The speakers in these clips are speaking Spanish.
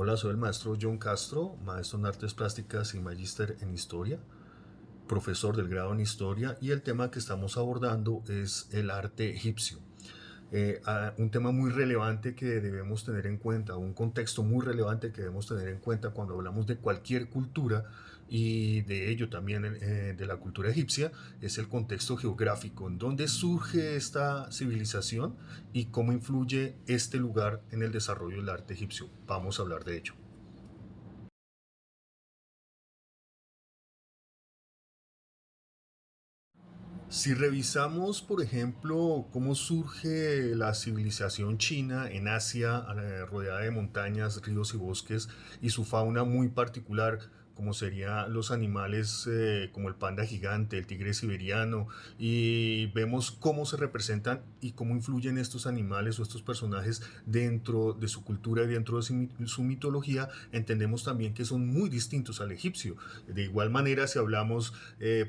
Hola, soy el maestro John Castro, maestro en artes plásticas y magíster en historia, profesor del grado en historia, y el tema que estamos abordando es el arte egipcio. Un tema muy relevante que debemos tener en cuenta, un contexto muy relevante que debemos tener en cuenta cuando hablamos de cualquier cultura y de ello también de la cultura egipcia, es el contexto geográfico, en dónde surge esta civilización y cómo influye este lugar en el desarrollo del arte egipcio. Vamos a hablar de ello. Si revisamos, por ejemplo, cómo surge la civilización china en Asia, rodeada de montañas, ríos y bosques, y su fauna muy particular, como serían los animales como el panda gigante, el tigre siberiano, y vemos cómo se representan y cómo influyen estos animales o estos personajes dentro de su cultura y dentro de su mitología, entendemos también que son muy distintos al egipcio. De igual manera, si hablamos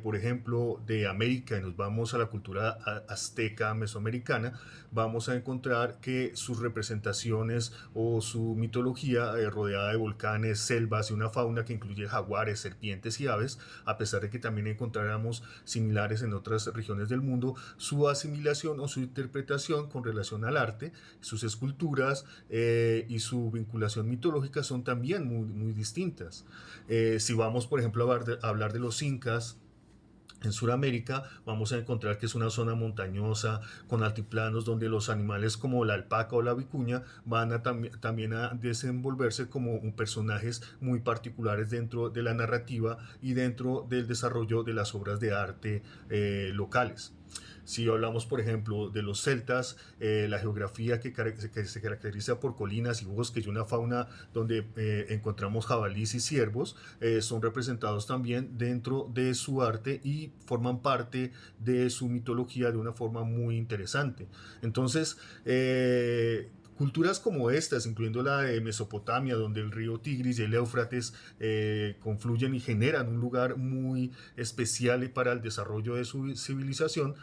por ejemplo, de América y nos vamos a la cultura azteca mesoamericana, vamos a encontrar que sus representaciones o su mitología rodeada de volcanes, selvas y una fauna que incluye jaguares, serpientes y aves, a pesar de que también encontráramos similares en otras regiones del mundo, su asimilación o su interpretación con relación al arte, sus esculturas y su vinculación mitológica son también muy distintas. Si vamos, por ejemplo, a hablar de los incas, en Sudamérica vamos a encontrar que es una zona montañosa con altiplanos donde los animales como la alpaca o la vicuña van a también a desenvolverse como personajes muy particulares dentro de la narrativa y dentro del desarrollo de las obras de arte locales. Si hablamos, por ejemplo, de los celtas, la geografía que se caracteriza por colinas y bosques y una fauna donde encontramos jabalíes y ciervos, son representados también dentro de su arte y forman parte de su mitología de una forma muy interesante. Entonces, culturas como estas, incluyendo la de Mesopotamia, donde el río Tigris y el Éufrates confluyen y generan un lugar muy especial para el desarrollo de su civilización,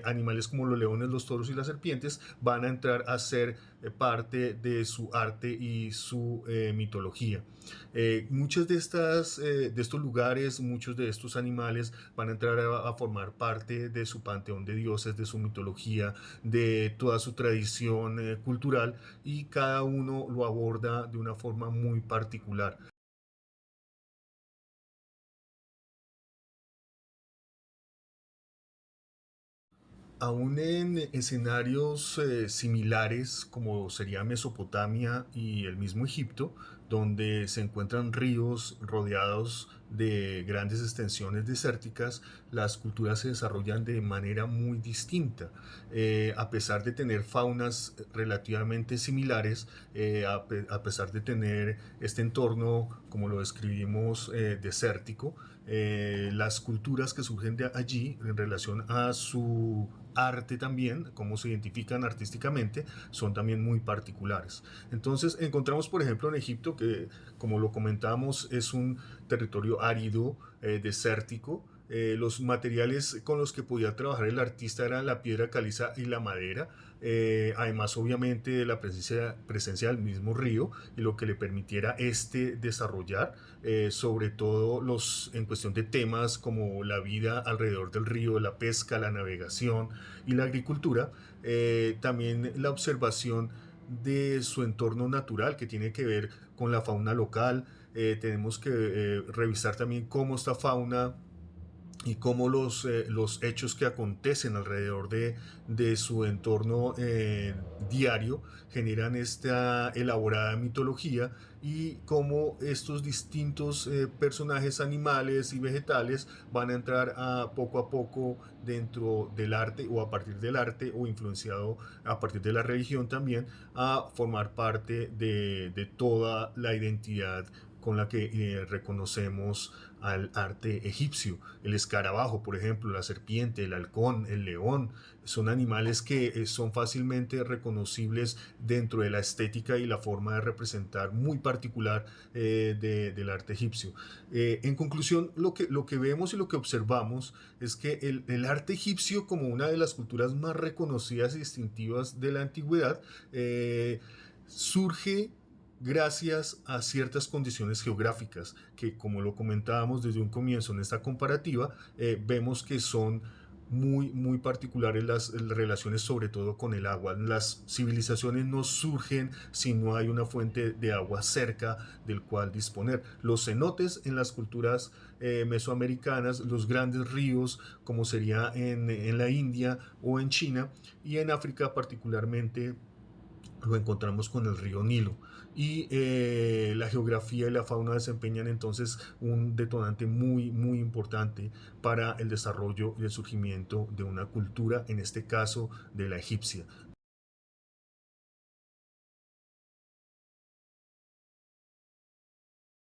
animales como los leones, los toros y las serpientes van a entrar a ser parte de su arte y su mitología. Muchos de estos lugares, muchos de estos animales van a entrar a formar parte de su panteón de dioses, de su mitología, de toda su tradición cultural, y cada uno lo aborda de una forma muy particular. Aún en escenarios similares como sería Mesopotamia y el mismo Egipto, donde se encuentran ríos rodeados de grandes extensiones desérticas, las culturas se desarrollan de manera muy distinta. A pesar de tener faunas relativamente similares, a pesar de tener este entorno, como lo describimos, desértico, las culturas que surgen de allí en relación a su arte también, cómo se identifican artísticamente, son también muy particulares. Entonces encontramos, por ejemplo, en Egipto, que como lo comentamos, es un territorio árido, desértico. Los materiales con los que podía trabajar el artista eran la piedra caliza y la madera. Además, obviamente, de la presencia del mismo río y lo que le permitiera este desarrollar, sobre todo en cuestión de temas como la vida alrededor del río, la pesca, la navegación y la agricultura, también la observación de su entorno natural que tiene que ver con la fauna local. Tenemos que revisar también cómo esta fauna y cómo los hechos que acontecen alrededor de su entorno diario generan esta elaborada mitología, y cómo estos distintos personajes animales y vegetales van a entrar poco a poco dentro del arte o a partir del arte o influenciado a partir de la religión también a formar parte de toda la identidad con la que reconocemos al arte egipcio. El escarabajo, por ejemplo, la serpiente, el halcón, el león, son animales que son fácilmente reconocibles dentro de la estética y la forma de representar muy particular del arte egipcio. En conclusión, lo que vemos y lo que observamos es que el arte egipcio, como una de las culturas más reconocidas y distintivas de la antigüedad, surge gracias a ciertas condiciones geográficas que, como lo comentábamos desde un comienzo en esta comparativa, vemos que son muy particulares las relaciones, sobre todo con el agua. Las civilizaciones no surgen si no hay una fuente de agua cerca del cual disponer. Los cenotes en las culturas mesoamericanas, los grandes ríos, como sería en la India o en China, y en África particularmente lo encontramos con el río Nilo. Y la geografía y la fauna desempeñan entonces un detonante muy importante para el desarrollo y el surgimiento de una cultura, en este caso de la egipcia.